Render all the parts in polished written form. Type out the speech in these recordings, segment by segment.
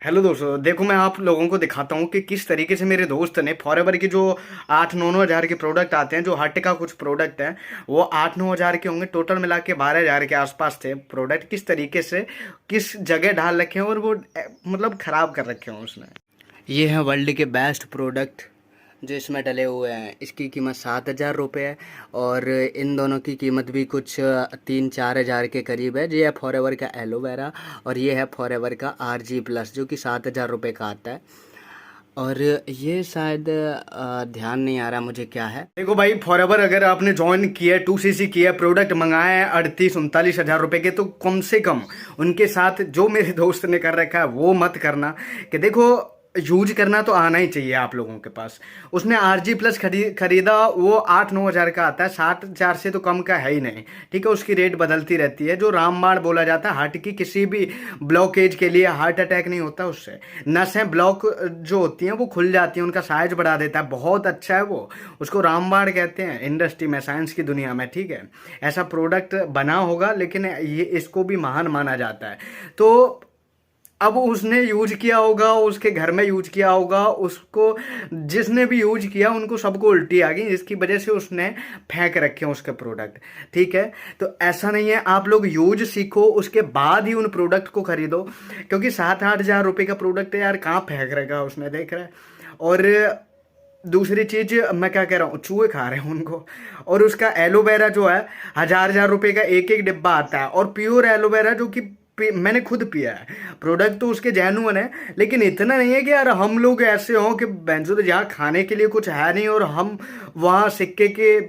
Hello दोस्तों, देखो मैं आप लोगों को दिखाता हूँ कि किस तरीके से मेरे दोस्त ने फॉरएवर की जो 8-9 हज़ार के प्रोडक्ट आते हैं, जो हट का कुछ प्रोडक्ट है वो 8-9 हज़ार के होंगे, टोटल मिला के 12 हज़ार के आसपास थे प्रोडक्ट। किस तरीके से किस जगह डाल रखे हैं और वो मतलब ख़राब कर रखे हैं उसने। ये है वर्ल्ड के बेस्ट प्रोडक्ट जो इसमें डले हुए हैं। इसकी कीमत 7,000 रुपये है और इन दोनों की कीमत भी कुछ 3-4 हज़ार के करीब है। ये है फॉरएवर का एलोवेरा और ये है फॉरएवर का RG+ जो कि 7,000 रुपये का आता है। और ये शायद ध्यान नहीं आ रहा मुझे क्या है। देखो भाई, फॉरएवर अगर आपने ज्वाइन किया है, 2cc किया है, प्रोडक्ट मंगाए हैं 38-39 हज़ार रुपये के, तो कम से कम उनके साथ जो मेरे दोस्त ने कर रखा है वो मत करना। कि देखो, यूज करना तो आना ही चाहिए आप लोगों के पास। उसने RG+ खरीदा, वो 8-9 हज़ार का आता है, 7,000 से तो कम का है ही नहीं। ठीक है, उसकी रेट बदलती रहती है। जो रामबाण बोला जाता है हार्ट की किसी भी ब्लॉकेज के लिए, हार्ट अटैक नहीं होता उससे। नसें ब्लॉक जो होती हैं वो खुल जाती हैं, उनका साइज बढ़ा देता है, बहुत अच्छा है वो। उसको रामबाण कहते हैं इंडस्ट्री में, साइंस की दुनिया में। ठीक है, ऐसा प्रोडक्ट बना होगा, लेकिन ये इसको भी महान माना जाता है। तो अब उसने यूज किया होगा, उसके घर में यूज किया होगा, उसको जिसने भी यूज किया उनको सबको उल्टी आ गई, जिसकी वजह से उसने फेंक रखे हैं उसके प्रोडक्ट। ठीक है, तो ऐसा नहीं है, आप लोग यूज सीखो उसके बाद ही उन प्रोडक्ट को खरीदो। क्योंकि 7-8 हज़ार रुपये का प्रोडक्ट है यार, कहाँ फेंक रखा उसने, देख रहा है। और दूसरी चीज मैं क्या कह रहा हूँ, चूहे खा रहे हैं उनको। और उसका एलोवेरा जो है, हज़ार रुपये का एक एक डिब्बा आता है, और प्योर एलोवेरा जो कि मैंने खुद पिया है। प्रोडक्ट तो उसके जेन्युइन है, लेकिन इतना नहीं है कि यार हम लोग ऐसे हों कि बेंचो तो जहाँ खाने के लिए कुछ है नहीं और हम वहाँ सिक्के के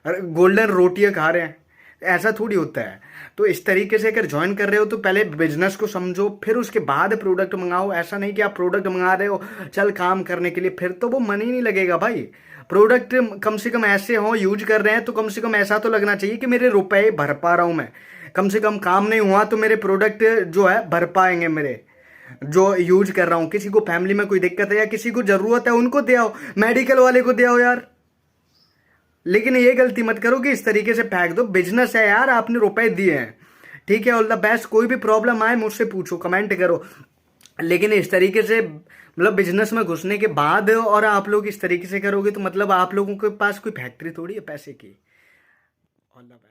गोल्डन रोटियां खा रहे हैं। ऐसा थोड़ी होता है। तो इस तरीके से अगर ज्वाइन कर रहे हो तो पहले बिजनेस को समझो, फिर उसके बाद प्रोडक्ट मंगाओ। ऐसा नहीं कि आप प्रोडक्ट मंगा रहे हो चल काम करने के लिए, फिर तो वो मन ही नहीं लगेगा भाई। प्रोडक्ट कम से कम ऐसे हो, यूज कर रहे हैं तो कम से कम ऐसा तो लगना चाहिए कि मेरे रुपए भर पा रहा हूं मैं। कम से कम काम नहीं हुआ तो मेरे प्रोडक्ट जो है भर पाएंगे मेरे, जो यूज कर रहा हूं। किसी को फैमिली में कोई दिक्कत है या किसी को जरूरत है, उनको दे आओ, मेडिकल वाले को दे आओ यार। लेकिन ये गलती मत करो कि इस तरीके से फेंक दो। बिजनेस है यार, आपने रुपए दिए हैं। ठीक है, ऑल द बेस्ट। कोई भी प्रॉब्लम आए मुझसे पूछो, कमेंट करो। लेकिन इस तरीके से मतलब बिजनेस में घुसने के बाद और आप लोग इस तरीके से करोगे तो मतलब आप लोगों के पास कोई फैक्ट्री थोड़ी है पैसे की। All the best.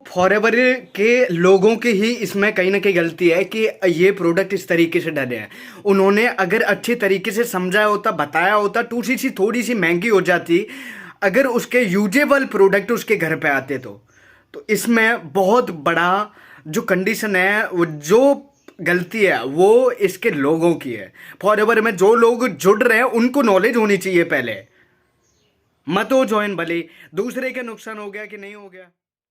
फॉरएवर के लोगों की ही इसमें कहीं ना कहीं गलती है कि ये प्रोडक्ट इस तरीके से डले हैं। उन्होंने अगर अच्छे तरीके से समझाया होता, बताया होता, 2cc थोड़ी सी महंगी हो जाती अगर उसके यूजेबल प्रोडक्ट उसके घर पे आते तो इसमें बहुत बड़ा जो कंडीशन है, वो जो गलती है वो इसके लोगों की है। फॉरएवर में जो लोग जुड़ रहे हैं उनको नॉलेज होनी चाहिए पहले, मत हो ज्वाइन। भले दूसरे के नुकसान हो गया कि नहीं हो गया।